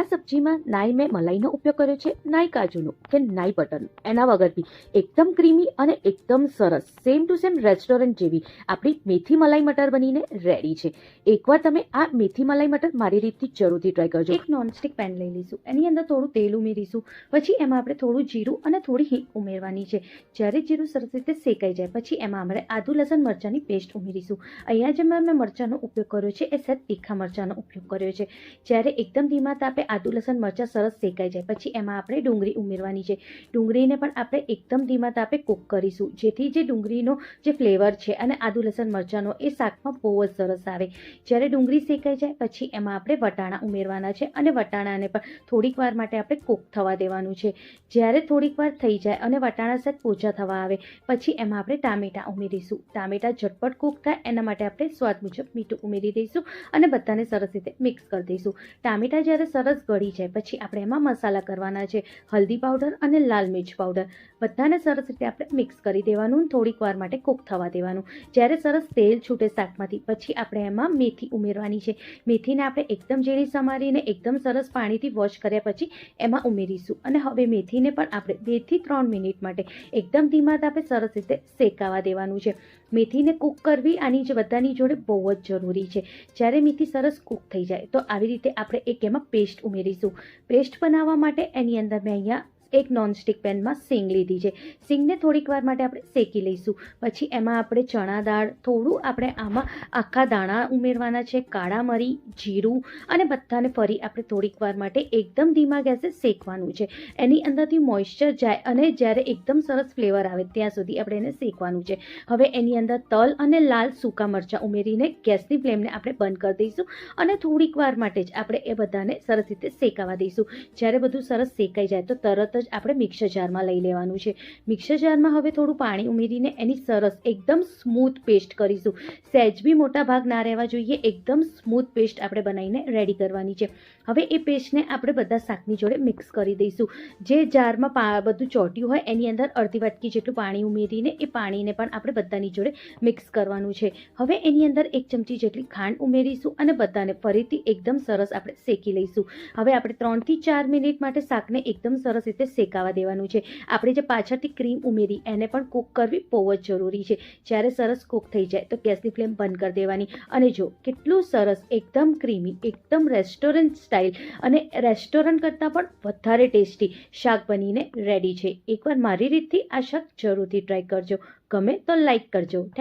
આ સબ્જીમાં નાઈ મેં મલાઈનો ઉપયોગ કર્યો છે, નાઈ કાજુનો કે નાઈ બટરનો. એના વગર બી એકદમ ક્રીમી અને એકદમ સરસ સેમ ટુ સેમ રેસ્ટોરન્ટ જેવી આપણી મેથી મલાઈ મટર બનીને રેડી છે. એકવાર તમે આ મેથી મલાઈ મટર મારી રીતથી જરૂરથી ટ્રાય કરજો. એક નોનસ્ટિક પેન લઈ લઈશું, એની અંદર થોડું તેલ ઉમેરીશું, પછી એમાં આપણે થોડું જીરું અને થોડી હિંગ ઉમેરવાની છે. જ્યારે જીરું સરસ રીતે શેકાઈ જાય પછી એમાં આપણે આદુ લસણ મરચાંની પેસ્ટ ઉમેરીશું. અહીંયા જે મેં મરચાંનો ઉપયોગ કર્યો છે એ સહેજ તીખા મરચાંનો ઉપયોગ કર્યો છે. જ્યારે એકદમ ધીમા તાપે આદુ લસણ મરચાં સરસ શેકાઈ જાય પછી એમાં આપણે ડુંગળી ઉમેરવાની છે. ડુંગળીને પણ આપણે એકદમ ધીમા તાપે કૂક કરીશું, જેથી જે ડુંગળીનો જે ફ્લેવર છે અને આદુ લસણ મરચાંનો એ શાકમાં બહુ જ સરસ આવે. જ્યારે ડુંગળી શેકાઈ જાય પછી એમાં આપણે વટાણા ઉમેરવાના છે અને વટાણાને પણ થોડીક વાર માટે આપણે કૂક થવા દેવાનું છે. જ્યારે થોડીક વાર થઈ જાય અને વટાણા સહેજ પોચા થવા આવે પછી એમાં આપણે ટામેટાં ઉમેરીશું. ટામેટાં ઝટપટ કૂક થાય એના માટે આપણે સ્વાદ મુજબ મીઠું ઉમેરી દઈશું અને બધાને સરસ રીતે મિક્સ કરી દઈશું. ટામેટાં જ્યારે સરસ ગળી જાય પછી આપણે એમાં મસાલા કરવાના છે, હલ્દી પાવડર અને લાલ મિર્ચ પાવડર. બધાને સરસ રીતે આપણે મિક્સ કરી દેવાનું, થોડીક વાર માટે કૂક થવા દેવાનું. જ્યારે સરસ તેલ છૂટે શાકમાંથી પછી આપણે એમાં મેથી ઉમેરવાની છે. મેથીને આપણે એકદમ ઝીણી સમારીને એકદમ સરસ પાણીથી વોશ કર્યા પછી એમાં ઉમેરીશું અને હવે મેથીને પણ આપણે 2 થી 3 મિનિટ માટે એકદમ ધીમા તાપે સરસ રીતે શેકાવા દેવાનું છે. મેથીને કૂક કરવી આની જે બધાની જોડે બહુ જ જરૂરી છે. જ્યારે મેથી સરસ કૂક થઈ જાય તો આવી રીતે આપણે એક એમાં પેસ્ટ ઉમેરીશું. પેસ્ટ બનાવવા માટે એની અંદર મેં અહીંયા એક નોનસ્ટિક પેનમાં સિંગ લીધી છે. સિંગને થોડીક વાર માટે આપણે શેકી લઈશું. પછી એમાં આપણે ચણા દાળ, થોડું આપણે આમાં આખા દાણા ઉમેરવાના છે, કાળા મરી, જીરું અને બધાને ફરી આપણે થોડીક વાર માટે એકદમ ધીમા ગેસે શેકવાનું છે. એની અંદરથી મોઇશ્ચર જાય અને જ્યારે એકદમ સરસ ફ્લેવર આવે ત્યાં સુધી આપણે એને શેકવાનું છે. હવે એની અંદર તલ અને લાલ સૂકા મરચાં ઉમેરીને ગેસની ફ્લેમને આપણે બંધ કરી દઈશું અને થોડીક વાર માટે જ આપણે એ બધાને સરસ રીતે શેકાવા દઈશું. જ્યારે બધું સરસ શેકાઈ જાય તો તરત જ આપણે મિક્સર જારમાં લઈ લેવાનું છે. મિક્સર જારમાં હવે થોડું પાણી ઉમેરીને એની સરસ એકદમ સ્મૂથ પેસ્ટ કરીશું. સહેજ બી મોટા ભાગ ના રહેવા જોઈએ, એકદમ સ્મૂથ પેસ્ટ આપણે બનાવીને રેડી કરવાની છે. હવે એ પેસ્ટને આપણે બધા શાકની જોડે મિક્સ કરી દઈશું. જે જારમાં બધું ચોટ્યું હોય એની અંદર અડધી વાટકી જેટલું પાણી ઉમેરીને એ પાણીને પણ આપણે બધાની જોડે મિક્સ કરવાનું છે. હવે એની અંદર 1 ચમચી જેટલી ખાંડ ઉમેરીશું અને બધાને ફરીથી એકદમ સરસ આપણે શેકી લઈશું. હવે આપણે 3 થી 4 મિનિટ માટે શાકને એકદમ સરસ રીતે શેકાવા દેવાનું છે. આપણે જે પાછળથી ક્રીમ ઉમેરી એને પણ કૂક કરવી બહુ જ જરૂરી છે. જ્યારે સરસ કૂક થઈ જાય તો ગેસની ફ્લેમ બંધ કરી દેવાની અને જો કેટલું સરસ એકદમ ક્રીમી, એકદમ રેસ્ટોરન્ટ સ્ટાઇલ અને રેસ્ટોરન્ટ કરતાં પણ વધારે ટેસ્ટી શાક બનીને રેડી છે. એકવાર મારી રીતથી આ શાક જરૂરથી ટ્રાય કરજો. ગમે તો લાઈક કરજો. થેન્ક